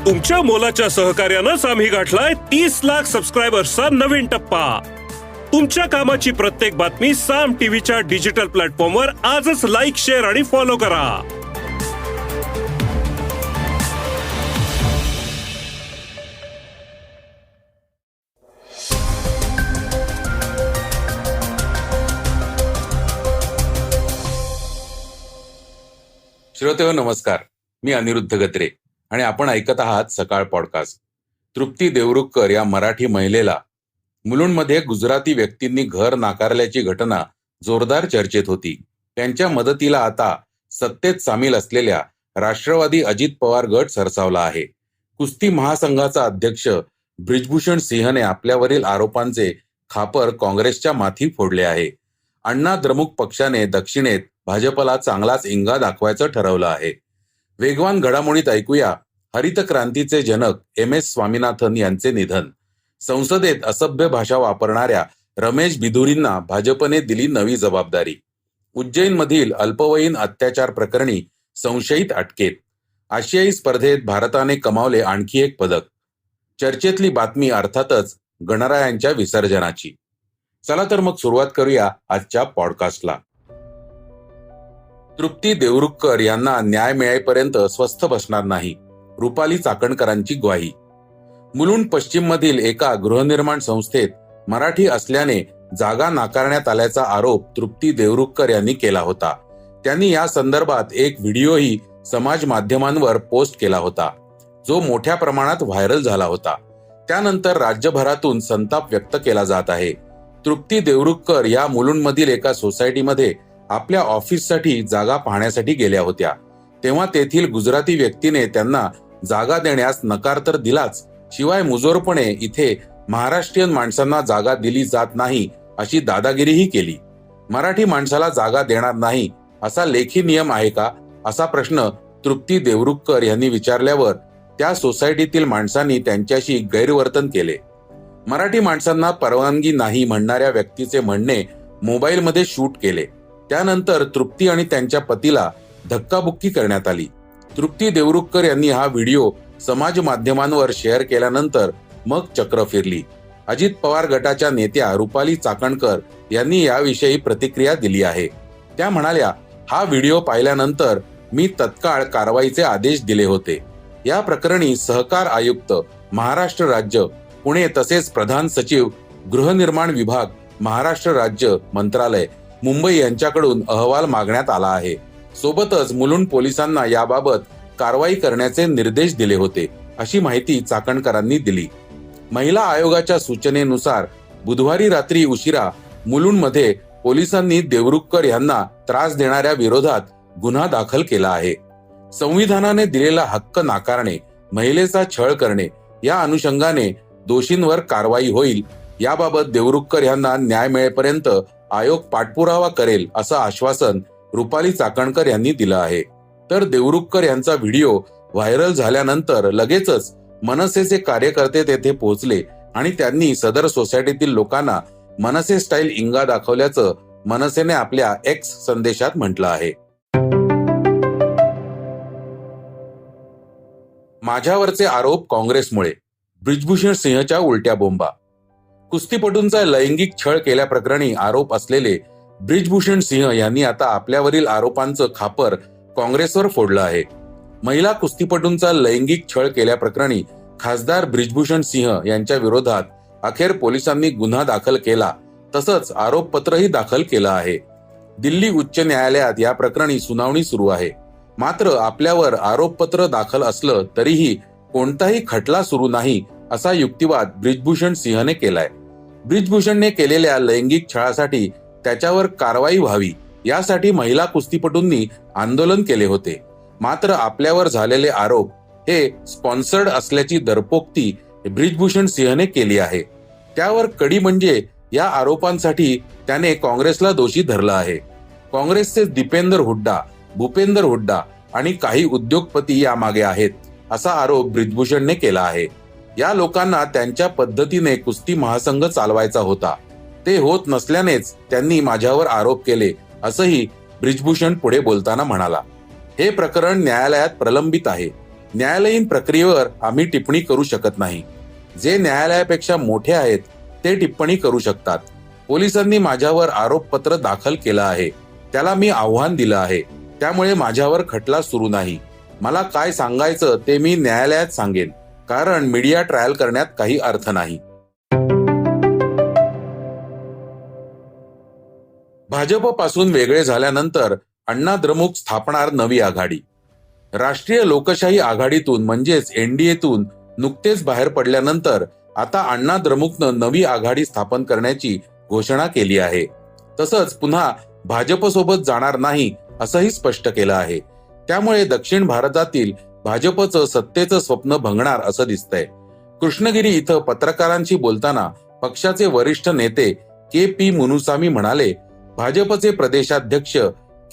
तुमच्या मोलाच्या सहकार्यानंच आम्ही गाठलाय 30 लाख सबस्क्रायबर्सचा नवीन टप्पा. तुमच्या कामाची प्रत्येक बातमी साम टीव्हीच्या डिजिटल प्लॅटफॉर्मवर आजच लाईक, शेअर आणि फॉलो करा. श्रोतेहो नमस्कार, मी अनिरुद्ध गत्रे आणि आपण ऐकत आहात सकाळ पॉडकास्ट. तृप्ती देवरुखकर या मराठी महिलेला मुलुंडमध्ये गुजराती व्यक्तींनी घर नाकारल्याची घटना जोरदार चर्चेत होती. त्यांच्या मदतीला आता सत्तेत सामील असलेल्या राष्ट्रवादी अजित पवार गट सरसावला आहे. कुस्ती महासंघाचा अध्यक्ष ब्रिजभूषण सिंहने आपल्यावरील आरोपांचे खापर काँग्रेसच्या माथी फोडले आहे. अण्णा द्रमुक पक्षाने दक्षिणेत भाजपला चांगलाच इंगा दाखवायचं ठरवलं आहे. वेगवान घडामोडीत ऐकूया हरित क्रांतीचे जनक MS स्वामीनाथन यांचे निधन. संसदेत असभ्य भाषा वापरणाऱ्या रमेश बिधुरींना भाजपने दिली नवी जबाबदारी. उज्जैनमधील अल्पवयीन अत्याचार प्रकरणी संशयित अटकेत. आशियाई स्पर्धेत भारताने कमावले आणखी एक पदक. चर्चेतली बातमी अर्थातच गणरायांच्या विसर्जनाची. चला तर मग सुरुवात करूया आजच्या पॉडकास्टला. तृप्ती देवरुखकर यांना न्याय मिळेपर्यंत स्वस्थ बसणार नाही, रुपाली चाकणकरांची ग्वाही. मुलुंड पश्चिम मधील एका गृहनिर्माण संस्थेत मराठी असल्याने जागा नाकारण्यात आल्याचा आरोप तृप्ती देवरुखकर यांनी केला होता. त्यांनी या संदर्भात एक व्हिडिओही समाज माध्यमांवर पोस्ट केला होता, जो मोठ्या प्रमाणात व्हायरल झाला होता. त्यानंतर राज्यभरातून संताप व्यक्त केला जात आहे. तृप्ती देवरुखकर या मुलुंडमधील एका सोसायटीमध्ये आपल्या ऑफिससाठी जागा पाहण्यासाठी गेल्या होत्या. तेव्हा तेथील गुजराती व्यक्तीने त्यांना जागा देण्यास नकार तर दिलाच, शिवाय मुजोरपणे इथे महाराष्ट्रीयन माणसांना जागा दिली जात नाही अशी दादागिरीही केली. मराठी माणसाला जागा देणार नाही असा लेखी नियम आहे का, असा प्रश्न तृप्ती देवरुखकर यांनी विचारल्यावर त्या सोसायटीतील माणसांनी त्यांच्याशी गैरवर्तन केले. मराठी माणसांना परवानगी नाही म्हणणाऱ्या व्यक्तीचे म्हणणे मोबाईलमध्ये शूट केले. त्यानंतर तृप्ती आणि त्यांच्या पतीला धक्काबुक्की करण्यात आली. तृप्ती देवरुखकर यांनी हा व्हिडिओ समाज माध्यमांवर शेअर केल्यानंतर मग चक्र फिरली. अजित पवार गटाच्या नेत्या रुपाली चाकणकर यांनी याविषयी प्रतिक्रिया दिली आहे. त्या म्हणाल्या, हा व्हिडिओ पाहिल्यानंतर मी तत्काळ कारवाईचे आदेश दिले होते. या प्रकरणी सहकार आयुक्त, महाराष्ट्र राज्य, पुणे तसेच प्रधान सचिव, गृहनिर्माण विभाग, महाराष्ट्र राज्य मंत्रालय, मुंबई यांच्याकडून अहवाल मागण्यात आला आहे. सोबतच मुलुंड पोलिसांना याबाबत कारवाई करण्याचे निर्देश दिले होते, अशी माहिती चाकणकरांनी दिली. महिला आयोगाच्या सूचनेनुसार बुधवारी रात्री उशिरा मुलुंडमध्ये पोलिसांनी देवरुखकर यांना त्रास देणाऱ्या विरोधात गुन्हा दाखल केला आहे. संविधानाने दिलेला हक्क नाकारणे, महिलेचा छळ करणे या अनुषंगाने दोषींवर कारवाई होईल. याबाबत देवरुखकर यांना न्याय मिळेपर्यंत आयोग पाठपुरावा करेल असं आश्वासन रुपाली चाकणकर यांनी दिलं आहे. तर देवरुखकर यांचा व्हिडिओ व्हायरल झाल्यानंतर लगेचच मनसेचे कार्यकर्ते तेथे पोहोचले आणि त्यांनी सदर सोसायटीतील लोकांना मनसे स्टाईल इंगा दाखवल्याचं मनसेने आपल्या X संदेशात म्हटलं आहे. माझ्यावरचे आरोप काँग्रेसमुळे, ब्रिजभूषण सिंहच्या उलट्या बोंबा. कुस्तीपटूंचा लैंगिक छळ केल्याप्रकरणी आरोप असलेले ब्रिजभूषण सिंह यांनी आता आपल्यावरील आरोपांचं खापर काँग्रेसवर फोडलं आहे. महिला कुस्तीपटूंचा लैंगिक छळ केल्याप्रकरणी खासदार ब्रिजभूषण सिंह यांच्या विरोधात अखेर पोलिसांनी गुन्हा दाखल केला, तसंच आरोपपत्रही दाखल केलं आहे. दिल्ली उच्च न्यायालयात या प्रकरणी सुनावणी सुरू आहे. मात्र आपल्यावर आरोपपत्र दाखल असलं तरीही कोणताही खटला सुरू नाही असा युक्तिवाद ब्रिजभूषण सिंहने केलाय. ब्रिजभूषणने केलेल्या लैंगिक छळासाठी त्याच्यावर कारवाई व्हावी यासाठी महिला कुस्तीपटूंनी आंदोलन केले होते. मात्र आपल्यावर झालेले आरोप हे स्पॉन्सर्ड असल्याची दरपोक्ती ब्रिजभूषण सिंहने केली आहे. त्यावर कडी म्हणजे या आरोपांसाठी त्याने काँग्रेसला दोषी धरलं आहे. काँग्रेसचे दीपेंदर हुड्डा, भूपेंदर हुड्डा आणि काही उद्योगपती यामागे आहेत असा आरोप ब्रिजभूषणने केला आहे. या लोकांना त्यांच्या पद्धतीने कुस्ती महासंघ चालवायचा होता. ते होत नसल्यानेच त्यांनी माझ्यावर आरोप केले असंही ब्रिजभूषण पुढे बोलताना म्हणाला. हे प्रकरण न्यायालयात प्रलंबित आहे. न्यायालयीन प्रक्रियेवर आम्ही टिप्पणी करू शकत नाही. जे न्यायालयापेक्षा मोठे आहेत ते टिप्पणी करू शकतात. पोलिसांनी माझ्यावर आरोपपत्र दाखल केलं आहे. त्याला मी आव्हान दिलं आहे. त्यामुळे माझ्यावर खटला सुरू नाही. मला काय सांगायचं ते मी न्यायालयात सांगेन, कारण मीडिया ट्रायल करण्यात काही अर्थ नाही. भाजपपासून वेगळे झाल्यानंतर अण्णा द्रमुक स्थापणार नवी आघाडी. राष्ट्रीय लोकशाही आघाडीतून म्हणजेच एनडीएतून नुकतेच बाहेर पडल्यानंतर आता अण्णा द्रमुकनं नवी आघाडी स्थापन करण्याची घोषणा केली आहे. तसंच पुन्हा भाजपसोबत जाणार नाही असंही स्पष्ट केलं आहे. त्यामुळे दक्षिण भारतातील भाजपचं सत्तेचं स्वप्न भंगणार असं दिसतंय. कृष्णगिरी इथं पत्रकारांशी बोलताना पक्षाचे वरिष्ठ नेते के.पी. मुनुसामी म्हणाले, भाजपचे प्रदेशाध्यक्ष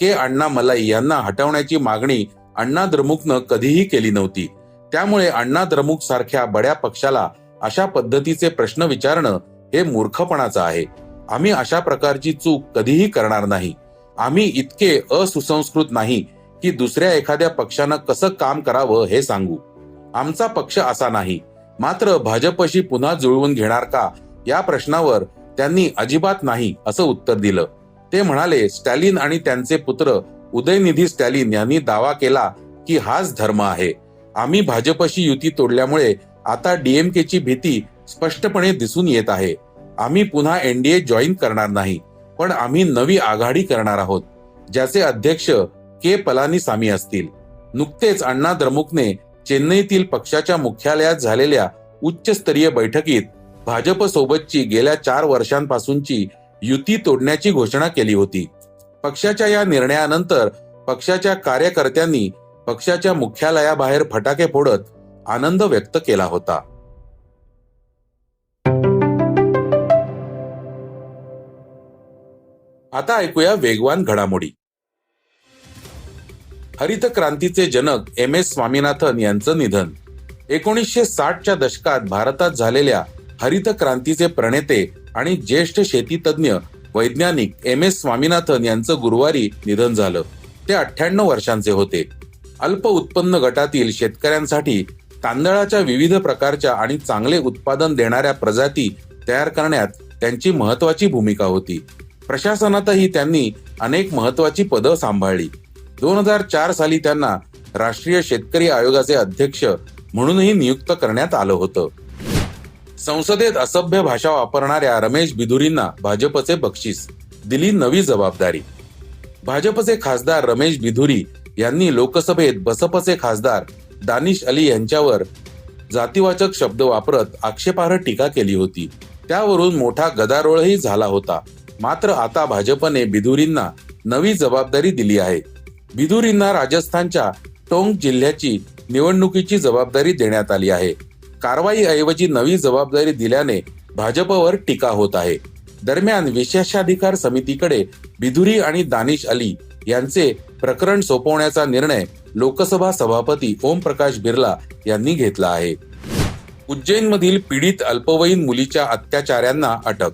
के. अण्णामलाई यांना हटवण्याची मागणी अण्णा द्रमुकनं कधीही केली नव्हती. त्यामुळे अण्णा द्रमुक सारख्या बड्या पक्षाला अशा पद्धतीचे प्रश्न विचारणं हे मूर्खपणाचं आहे. आम्ही अशा प्रकारची चूक कधीही करणार नाही. आम्ही इतके असुसंस्कृत नाही की दुसऱ्या एखाद्या पक्षानं कसं काम करावं हे सांगू. आमचा पक्ष असा नाही. मात्र भाजपशी पुन्हा जुळवून घेणार का या प्रश्नावर त्यांनी अजिबात नाही असं उत्तर दिलं. ते म्हणाले, स्टॅलिन आणि त्यांचे पुत्र उदयनिधी स्टॅलिन यांनी दावा केला की हाच धर्म आहे. आम्ही भाजपशी युती तोडल्यामुळे आता डीएमकेची भीती स्पष्टपणे दिसून येत आहे. आम्ही पुन्हा एनडीए जॉईन करणार नाही, पण आम्ही नवी आघाडी करणार आहोत, ज्याचे अध्यक्ष के. पलानीसामी असतील. नुकतेच अण्णा द्रमुकने चेन्नईतील पक्षाच्या मुख्यालयात झालेल्या उच्चस्तरीय बैठकीत भाजप सोबतची गेल्या 4 वर्षांपासूनची युती तोडण्याची घोषणा केली होती. पक्षाच्या या निर्णयानंतर पक्षाच्या कार्यकर्त्यांनी पक्षाच्या मुख्यालयाबाहेर फटाके फोडत आनंद व्यक्त केला होता. आता ऐकूया वेगवान घडामोडी. हरित क्रांतीचे जनक एम. एस. स्वामीनाथन यांचं निधन. 1960च्या दशकात भारतात झालेल्या हरित क्रांतीचे प्रणेते आणि ज्येष्ठ शेतीतज्ञ वैज्ञानिक एम. एस. स्वामीनाथन यांचं गुरुवारी निधन झालं. ते 98 वर्षांचे होते. अल्प उत्पन्न गटातील शेतकऱ्यांसाठी तांदळाच्या विविध प्रकारच्या आणि चांगले उत्पादन देणाऱ्या प्रजाती तयार करण्यात त्यांची महत्वाची भूमिका होती. प्रशासनातही त्यांनी अनेक महत्वाची पदं सांभाळली. 2004 साली त्यांना राष्ट्रीय शेतकरी आयोगाचे अध्यक्ष म्हणूनही नियुक्त करण्यात आलं होतं. संसदेत असभ्य भाषा वापरणाऱ्या रमेश बिधुरींना भाजपचे बक्षीस, दिली नवी जबाबदारी. भाजपचे खासदार रमेश बिधुरी यांनी लोकसभेत बसपचे खासदार दानिश अली यांच्यावर जातीवाचक शब्द वापरत आक्षेपार्ह टीका केली होती. त्यावरून मोठा गदारोळही झाला होता. मात्र आता भाजपने बिधुरींना नवी जबाबदारी दिली आहे. बिधुरींना राजस्थानच्या टोंक जिल्ह्याची निवडणुकीची जबाबदारी देण्यात आली आहे. कारवाईऐवजी नवी जबाबदारी दिल्याने भाजपवर टीका होत आहे. दरम्यान विशेषाधिकार समितीकडे बिधुरी आणि दानिश अली यांचे प्रकरण सोपवण्याचा निर्णय लोकसभा सभापती ओम प्रकाश बिर्ला यांनी घेतला आहे. उज्जैनमधील पीडित अल्पवयीन मुलीच्या अत्याचाऱ्यांना अटक.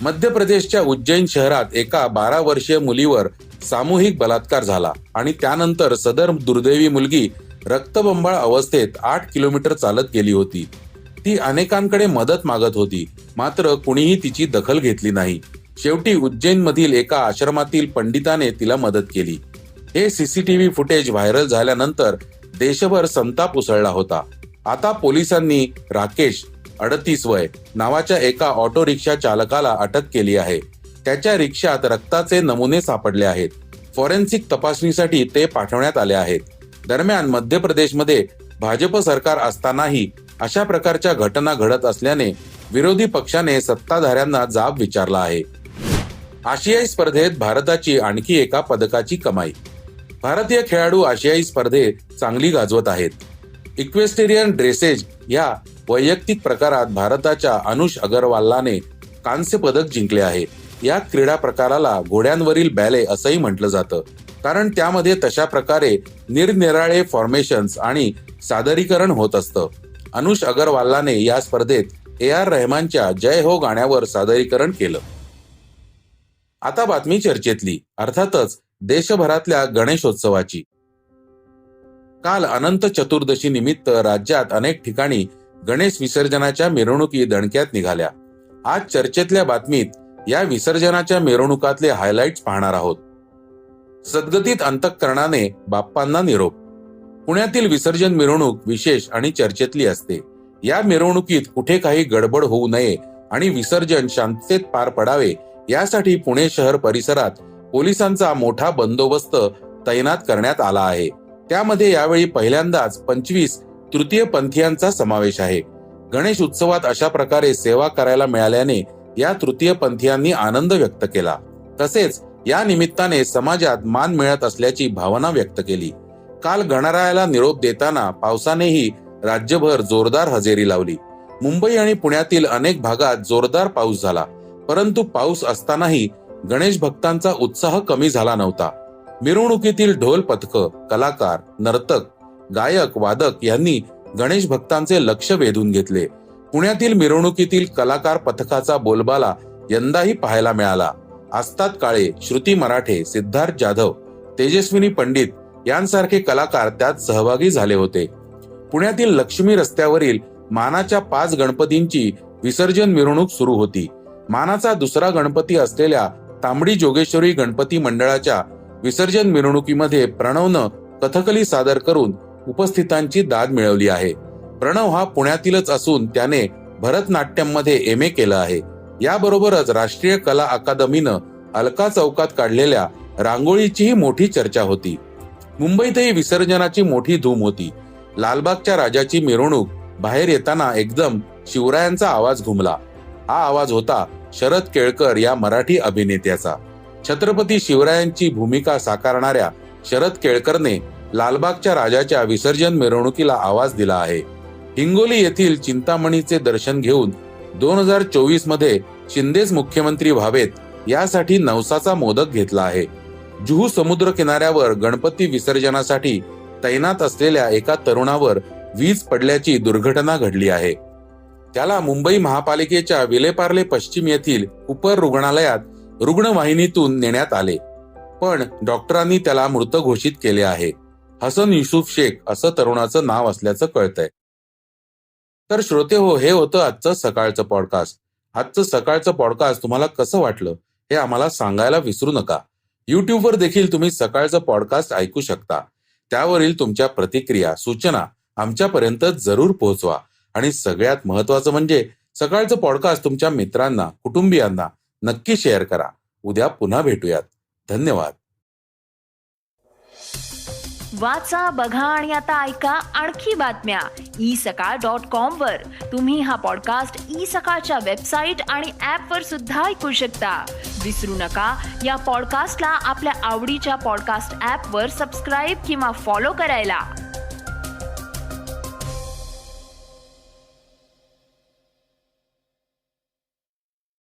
मध्य प्रदेशच्या उज्जैन शहरात एका 12 वर्षीय मुलीवर सामूहिक बलात्कार झाला आणि त्यानंतर सदर दुर्दैवी मुलगी रक्तबंबाळ अवस्थेत 8 किलोमीटर चालत गेली होती. ती अनेकांकडे मदत मागत होती, मात्र कुणीही तिची दखल घेतली नाही. शेवटी उज्जैनमधील एका आश्रमातील पंडिताने तिला मदत केली. हे सीसीटीव्ही फुटेज व्हायरल झाल्यानंतर देशभर संताप उसळला होता. आता पोलिसांनी राकेश 38 वय नावाच्या एका ऑटो रिक्षा चालकाला अटक केली आहे. त्याच्या रिक्षात रक्ताचे नमुने सापडले आहेत. फॉरेन्सिक तपासणीसाठी ते पाठवण्यात आले आहेत. दरम्यान मध्य प्रदेशमध्ये भाजप सरकार असतानाही अशा प्रकारच्या घटना घडत असल्याने विरोधी पक्षाने सत्ताधाऱ्यांना जाब विचारला आहे. आशियाई स्पर्धेत भारताची आणखी एका पदकाची कमाई. भारतीय खेळाडू आशियाई स्पर्धेत चांगली गाजवत आहेत. इक्वेस्टेरियन ड्रेसेज या वैयक्तिक प्रकारात भारताच्या अनुष अगरवालाने कांस्य पदक जिंकले आहे. या क्रीडा प्रकाराला घोड्यांवरील बॅले असंही म्हटलं जातं, कारण त्यामध्ये तशा प्रकारे निरनिराळे फॉर्मेशन्स आणि सादरीकरण होत असतं. अनुष अगरवालाने या स्पर्धेत AR रहमानच्या जय हो गाण्यावर सादरीकरण केलं. आता बातमी चर्चेतली, अर्थातच देशभरातल्या गणेशोत्सवाची. काल अनंत चतुर्दशी निमित्त राज्यात अनेक ठिकाणी गणेश विसर्जनाच्या मिरवणुकी दणक्यात निघाल्या. आज चर्चेतल्या बातमीत या विसर्जनाच्या मिरवणुकातले हायलाइट्स पाहणार आहोत. सद्गतीत अंतःकरणाने बाप्पांना निरोप. पुण्यातील विसर्जन मिरवणूक विशेष आणि चर्चेतली असते. या मिरवणुकीत कुठे काही गडबड होऊ नये आणि विसर्जन शांततेत पार पडावे यासाठी पुणे शहर परिसरात पोलिसांचा मोठा बंदोबस्त तैनात करण्यात आला आहे. त्यामध्ये यावेळी पहिल्यांदाच 25 तृतीयपंथीयांचा समावेश आहे. गणेश उत्सवात अशा प्रकारे सेवा करायला मिळाल्याने या तृतीयपंथीयांनी आनंद व्यक्त केला. तसेच या निमित्ताने समाजात मान मिळत असल्याची भावना व्यक्त केली. काल गणरायाला निरोप देताना पावसानेही राज्यभर जोरदार हजेरी लावली. मुंबई आणि पुण्यातील अनेक भागात जोरदार पाऊस झाला. परंतु पाऊस असतानाही गणेश भक्तांचा उत्साह कमी झाला नव्हता. मिरवणुकीतील ढोल पथक, कलाकार, नर्तक, गायक, वादक यांनी गणेश भक्तांचे लक्ष वेधून घेतले. पुण्यातील मिरवणुकीतील कलाकार पथकाचा बोलबाला यंदाही पाहायला मिळाला. आस्ताद काळे, श्रुती मराठे, सिद्धार्थ जाधव, तेजस्विनी पंडित यांसारखे कलाकार त्यात सहभागी झाले होते. पुण्यातील लक्ष्मी रस्त्यावरील मानाच्या 5 गणपतींची विसर्जन मिरवणूक सुरू होती. मानाचा दुसरा गणपती असलेल्या तांबडी जोगेश्वरी गणपती मंडळाच्या विसर्जन मिरवणुकीमध्ये प्रणवनं कथकली सादर करून उपस्थितांची दाद मिळवली आहे. प्रणव हा पुण्यातीलच असून त्याने भरतनाट्यममध्ये MA केलं आहे. याबरोबरच राष्ट्रीय कला अकादमीनं अलका चौकात काढलेल्या रांगोळीचीही मोठी चर्चा होती. मुंबईतही विसर्जनाची मोठी धूम होती. लालबागच्या राजाची मिरवणूक बाहेर येताना एकदम शिवरायांचा आवाज घुमला. हा आवाज होता शरद केळकर या मराठी अभिनेत्याचा. छत्रपती शिवरायांची भूमिका साकारणाऱ्या शरद केळकरने लालबागच्या राजाच्या विसर्जन मिरवणुकीला आवाज दिला आहे. हिंगोली येथील चिंतामणीचे दर्शन घेऊन 2024 मध्ये शिंदेच मुख्यमंत्री व्हावेत यासाठी नवसाचा मोदक घेतला आहे. जुहू समुद्र किनाऱ्यावर गणपती विसर्जनासाठी तैनात असलेल्या एका तरुणावर वीज पडल्याची दुर्घटना घडली आहे. त्याला मुंबई महापालिकेच्या विलेपार्ले पश्चिम येथील कुपर रुग्णालयात रुग्णवाहिनीतून नेण्यात आले, पण डॉक्टरांनी त्याला मृत घोषित केले आहे. हसन युसुफ शेख असं तरुणाचं नाव असल्याचं कळतंय. तर श्रोते हो, हे होतं आजचं सकाळचं पॉडकास्ट. आजचं सकाळचं पॉडकास्ट तुम्हाला कसं वाटलं हे आम्हाला सांगायला विसरू नका. युट्यूबवर देखील तुम्ही सकाळचं पॉडकास्ट ऐकू शकता. त्यावरील तुमच्या प्रतिक्रिया, सूचना आमच्यापर्यंत जरूर पोहोचवा. आणि सगळ्यात महत्वाचं म्हणजे सकाळचं पॉडकास्ट तुमच्या मित्रांना, कुटुंबियांना नक्की शेअर करा. उद्या पुन्हा भेटूयात. धन्यवाद. वाचा, बघा आणि आता ऐका आणखी बातम्या isakal.com वर. तुम्ही हा पॉडकास्ट isakal वेबसाईट आणि ऍप वर सुद्धा ऐकू शकता. विसरू नका, या पॉडकास्टला आपल्या आवडीच्या पॉडकास्ट ऍप वर सबस्क्राईब किंवा फॉलो करायला.